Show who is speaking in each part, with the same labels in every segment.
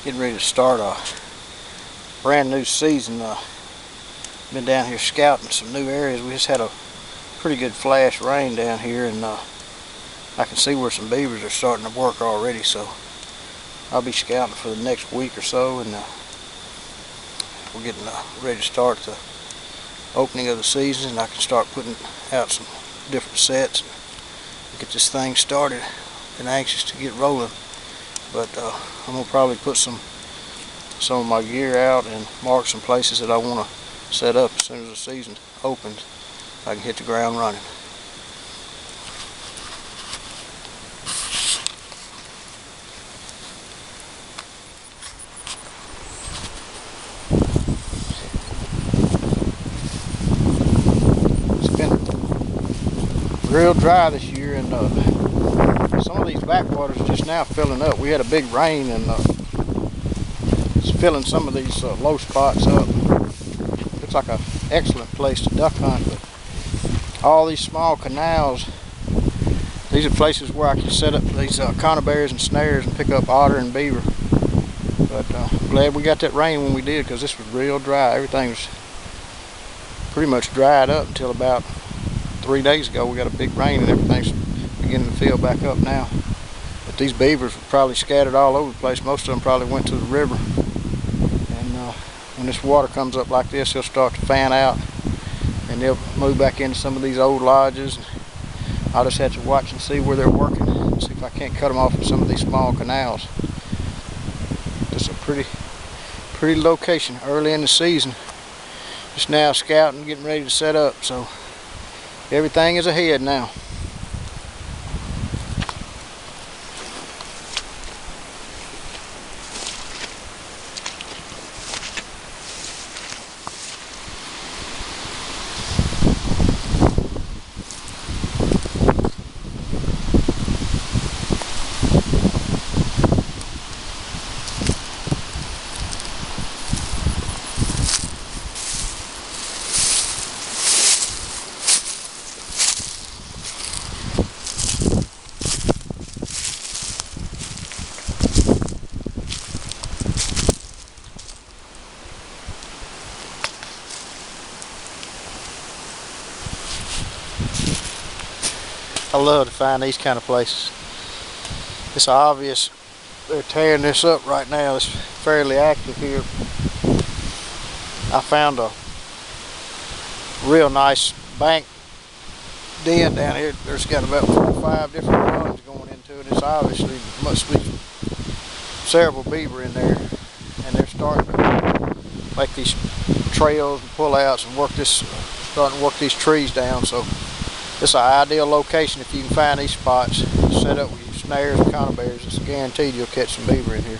Speaker 1: Getting ready to start a brand new season. Been down here scouting some new areas. We just had a pretty good flash rain down here, and I can see where some beavers are starting to work already, so I'll be scouting for the next week or so, and we're getting ready to start the opening of the season, and I can start putting out some different sets and get this thing started. Been anxious to get rolling, but I'm gonna probably put some of my gear out and mark some places that I want to set up as soon as the season opens. I can hit the ground running. It's been real dry this year, and some of these backwaters just now filling up. We had a big rain, and it's filling some of these low spots up. Looks like an excellent place to duck hunt, but all these small canals, these are places where I can set up these conibears and snares and pick up otter and beaver. But I'm glad we got that rain when we did, because this was real dry. Everything was pretty much dried up until about 3 days ago. We got a big rain and everything's beginning to fill back up now. But these beavers were probably scattered all over the place. Most of them probably went to the river. And when this water comes up like this, they'll start to fan out, and they'll move back into some of these old lodges. I'll just have to watch and see where they're working, and see if I can't cut them off in some of these small canals. It's a pretty location early in the season. Just now scouting, getting ready to set up, so everything is ahead now. I love to find these kind of places. It's obvious they're tearing this up right now. It's fairly active here. I found a real nice bank den down here. There's got about 4 or 5 different runs going into it. It's obviously must be several beaver in there, and they're starting to make these trails and pull outs and starting to work these trees down. So it's an ideal location if you can find these spots, set up with your snares and conibears. It's guaranteed you'll catch some beaver in here.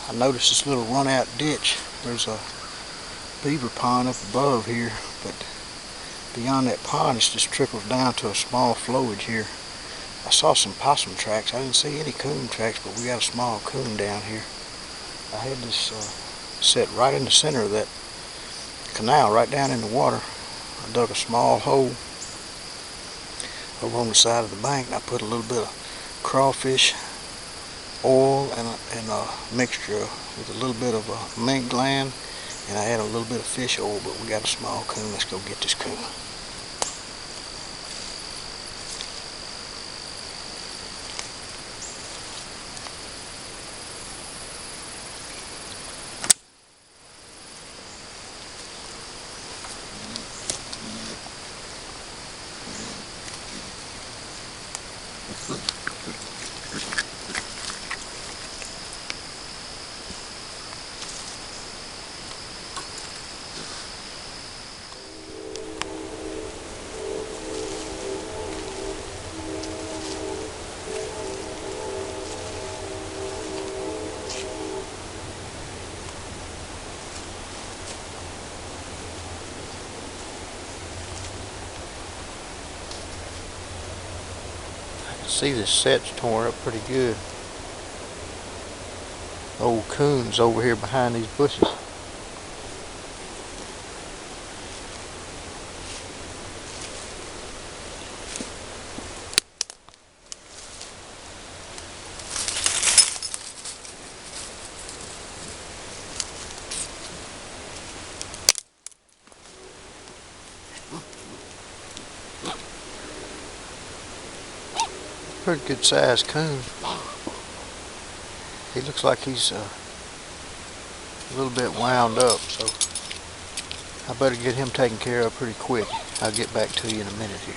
Speaker 1: I noticed this little run out ditch. There's a beaver pond up above here, but beyond that pond it just trickles down to a small flowage here. I saw some possum tracks. I didn't see any coon tracks, but we got a small coon down here. I had this set right in the center of that canal, right down in the water. I dug a small hole over on the side of the bank, and I put a little bit of crawfish oil and a mixture with a little bit of mink gland, and I had a little bit of fish oil. But we got a small coon. Let's go get this coon. see this set's torn up pretty good. Old coons over here behind these bushes. Pretty good sized coon. He looks like he's a little bit wound up, so I better get him taken care of pretty quick. I'll get back to you in a minute here.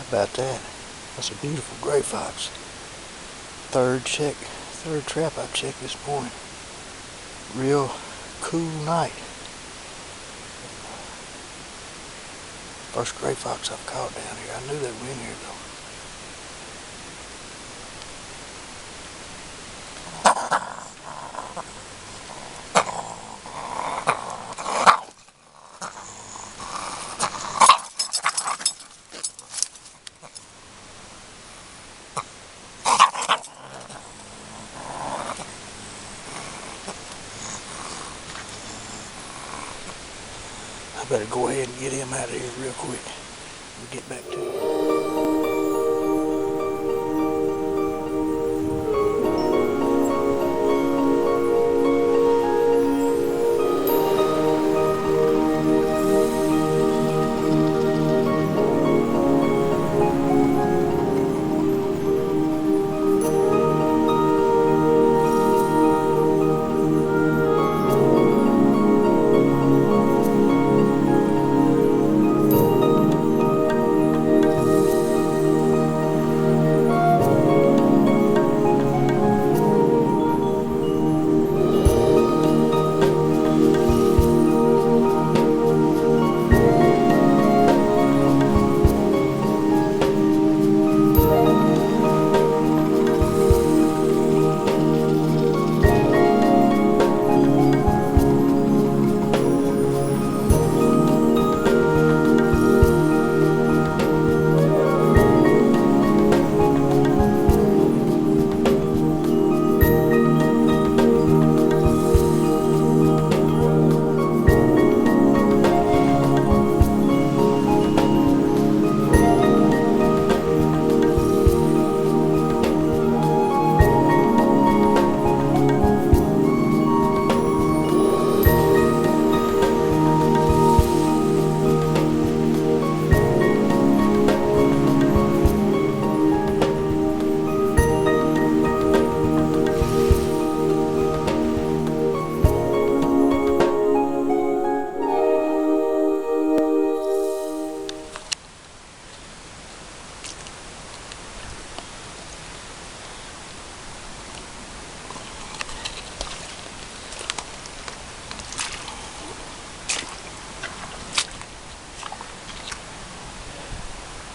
Speaker 1: About that. That's a beautiful gray fox. Third trap I've checked this morning. Real cool night. First gray fox I've caught down here. I knew they were in here though. I better go ahead and get him out of here real quick. We'll get back to you.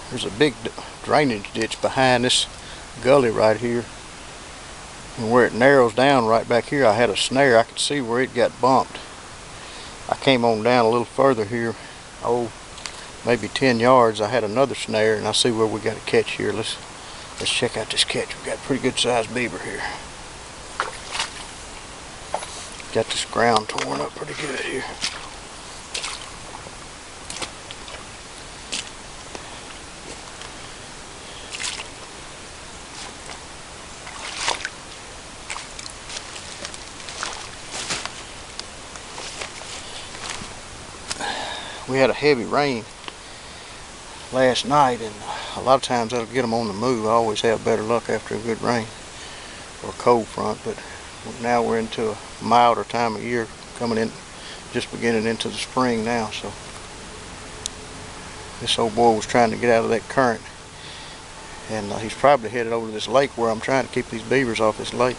Speaker 1: There's a big drainage ditch behind this gully right here, and where it narrows down right back here, I had a snare. I could see where it got bumped. I came on down a little further here, maybe 10 yards. I had another snare, and I see where we got a catch here. Let's check out this catch. We got a pretty good sized beaver here. Got this ground torn up pretty good here. We had a heavy rain last night, and a lot of times that'll get them on the move. I always have better luck after a good rain or a cold front, but now we're into a milder time of year, coming in, just beginning into the spring now. So this old boy was trying to get out of that current. And he's probably headed over to this lake where I'm trying to keep these beavers off this lake.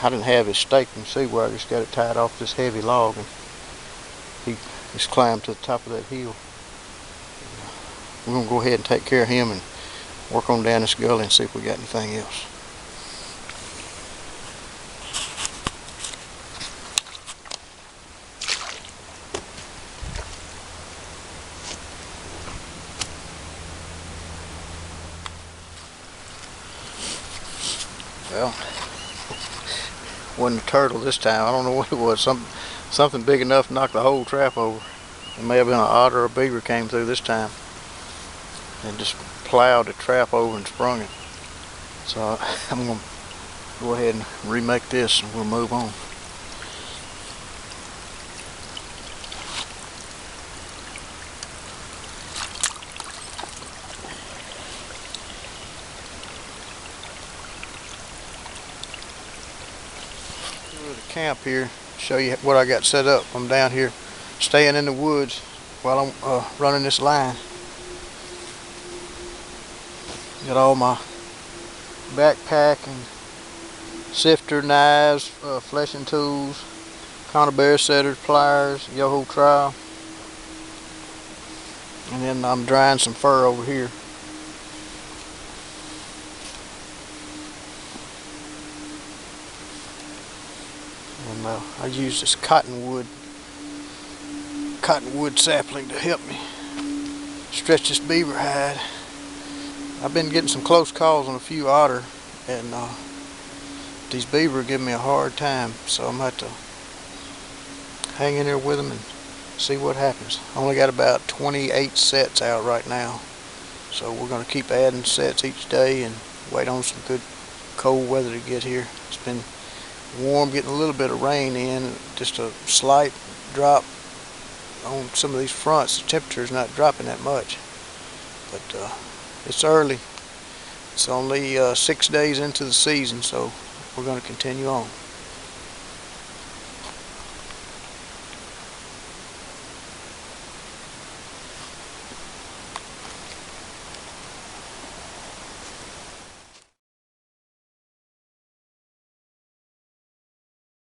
Speaker 1: I didn't have his stake. You can see where I just got it tied off this heavy log, and he just climbed to the top of that hill. We're going to go ahead and take care of him and work on down this gully and see if we got anything else. Well, wasn't a turtle this time. I don't know what it was. Something big enough to knock the whole trap over. It may have been an otter or a beaver came through this time and just plowed the trap over and sprung it. So I'm going to go ahead and remake this and we'll move on. The camp here, show you what I got set up. I'm down here staying in the woods while I'm running this line. Got all my backpack and sifter, knives, fleshing tools, conibear setters, pliers, yoho trowel, and then I'm drying some fur over here. And I use this cottonwood sapling to help me stretch this beaver hide. I've been getting some close calls on a few otter, and these beaver are giving me a hard time, so I'm going to have to hang in there with them and see what happens. I only got about 28 sets out right now, so we're going to keep adding sets each day and wait on some good cold weather to get here. It's been warm, getting a little bit of rain in, just a slight drop on some of these fronts. The temperature is not dropping that much, but it's early. It's only 6 days into the season, so we're going to continue on.